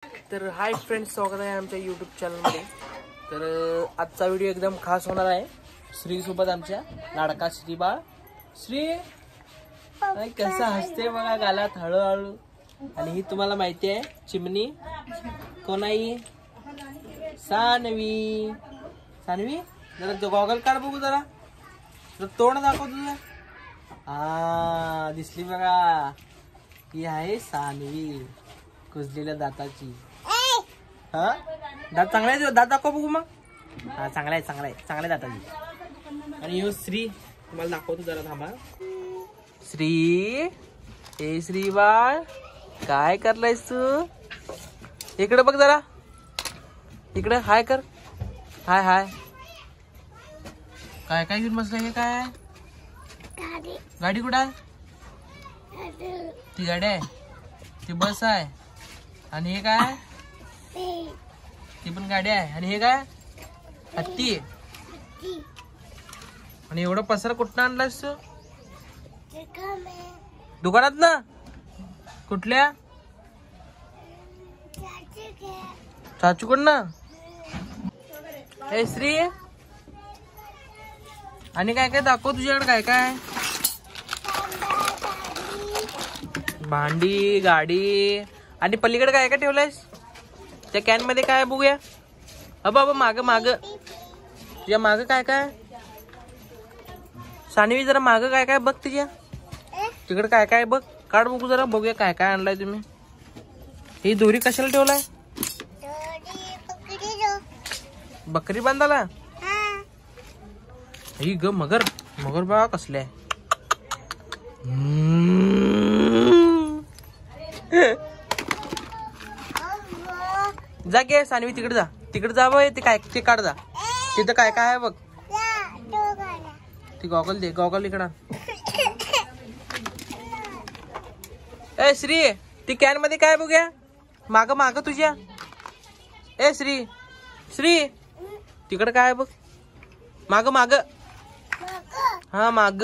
तर hi friends, स्वागत आहे आमच्या यूट्यूब चॅनलमध्ये। तर आजचा व्हिडिओ एकदम खास होणार आहे। श्री सोबत आमच्या लाडका श्री बाळ श्री कसा हसते बघा गालात हळूहळू। आणि ही तुम्हाला माहिती आहे चिमणी कोण आहे? सानवी। सानवी जरा गॉगल काढ बघू, जरा तोंड दाखव तुझं। दिसली बघा, ही आहे सानवी कुजलेल्या दाताची। हा दात चांगला आहे, दात दाखव बघू मग। हा चांगला आहे, चांगला आहे, चांगल्या दाताची। आणि ह्यो श्री तुम्हाला दाखवतो, जरा थांबा। श्री, ए श्री बाळ काय करलायस तू? इकडे बघ जरा, इकडे हाय कर, हाय हाय। काय काय घेऊन बसलाय? हे काय? गाडी कुठं आहे? ती गाडी आहे, ती बस आहे। आणि हे काय? ती पण गाडी आहे। आणि हे काय? हत्ती। आणि एवढं पसार कुठं आणलास तू? दुकानात ना? कुठल्या? चाचूकडनं? ए श्री, आणि काय काय दाखव तुझ्याकडे, काय काय? भांडी, गाडी। आणि पलीकडे काय काय ठेवलंयस? त्या कॅन मध्ये काय बघूया? बाबा माग माग, तुझ्या माग काय काय? सानवी जरा माग काय काय बघ, तुझ्या तिकडे काय काय बघ, काढ बघू जरा, बघूया काय काय आणलाय तुम्ही। ही दोरी कशाला ठेवलाय? बकरी बांधायला? ही ग मगर, मगर बघा कसले। जा गे सानवी, तिकडे जा, तिकडे जा बघ, ते काय ते काढ जा, तिथं काय काय आहे बघ। ती गॉगल दे, गॉगल इकडं। ए श्री, ती कॅन मध्ये काय बघूया? माग माग तुझ्या। ए श्री, श्री तिकडे काय बघ, माग माग। हा माग,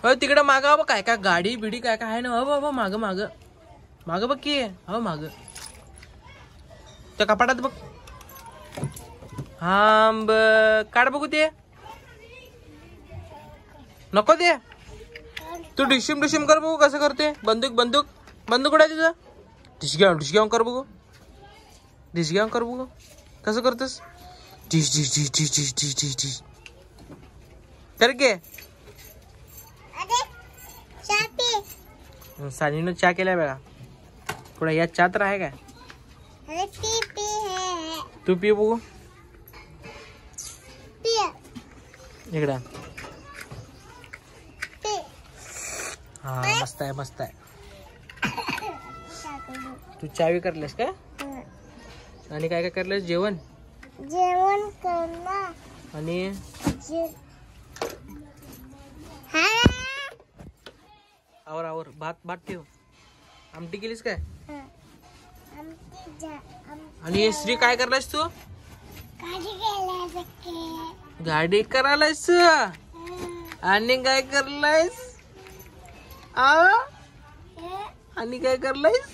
हो तिकडे माग बघ, काय काय गाडी बिडी काय काय आहे ना। बाबा माग माग, माग बघ की, हो माग त्या कपाटात बघ। हा काढ बघू ते, नको ते, तू डिशिम डिशिम कर बघू कसं करते। बंदूक बंदूक बंदूक कुठे आहे तुझं? डिशग्याव कर बघू, डिशग्याव कर बघू कसं करतस। Dish dish dish dish dish dish dish dish कर गे। सानीनं चहा केलाय बघा, पुढे या चहा तर आहे काय? तू पी बघू इकडं। हा मस्त आहे, मस्त आहे। तू चहा बी करलेस का? आणि काय काय करलेस? जेवण जेवण करणार। आणि आवर आवर, भात भात ठेव। आमटी केलीस काय? आणि श्री काय करलायस तू? गाडी करायलायस? आणि काय करलायस? आणि काय करलायस?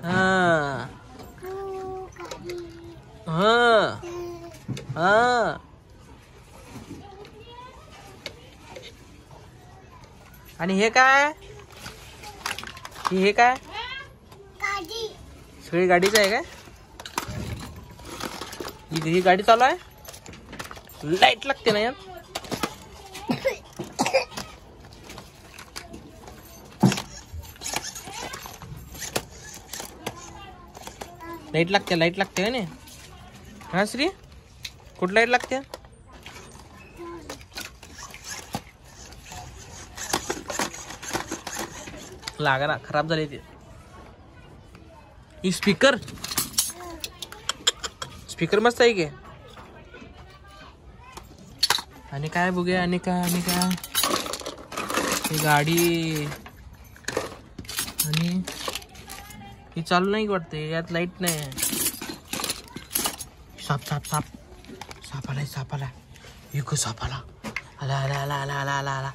हा हा हा। आणि हे काय? हे काय? गाडी, सगळी गाडीच आहे काय? ही गाडी चालू आहे, लाईट लागते ना यार। लाईट लागते, लाईट लागते ना। हा श्री, कुठं लाईट लागते? लागा ना, खराब झाली ती। ही स्पीकर, स्पीकर मस्त आहे की। आणि काय बघूया? आणि काय? आणि काय? ही गाडी, आणि ही चालू नाही वाटते, यात लाईट नाही। साप साप साप, साप आलाय, साप आला, एक साप आला, आला आला आला आला आला आला।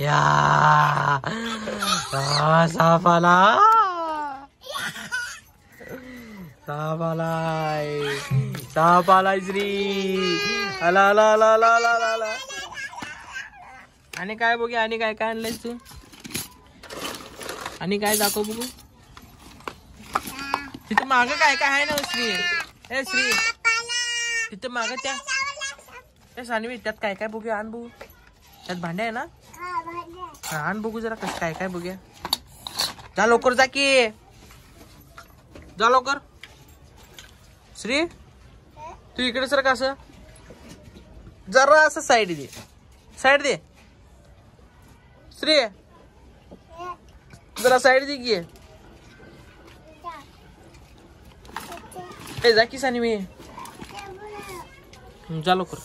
या सापाला सापाला श्री आला आला आला आला आला आला. आणि काय बघूया, आणि काय काय आणलंयस तू, आणि काय दाखव बघू. तिथं माग काय काय आहे ना श्री. ए श्री तिथं माग त्या सानवी त्यात काय काय बघूया, आण बघू. त्यात भांडे आहे ना, आण बघू जरा कसं काय काय बघूया. जा लवकर जा की, जा लवकर. श्री तू इकडे सर कसं जरा असं साईड दे, साईड दे श्री, जरा साईड दे की. जा की सानवी, जा लवकर.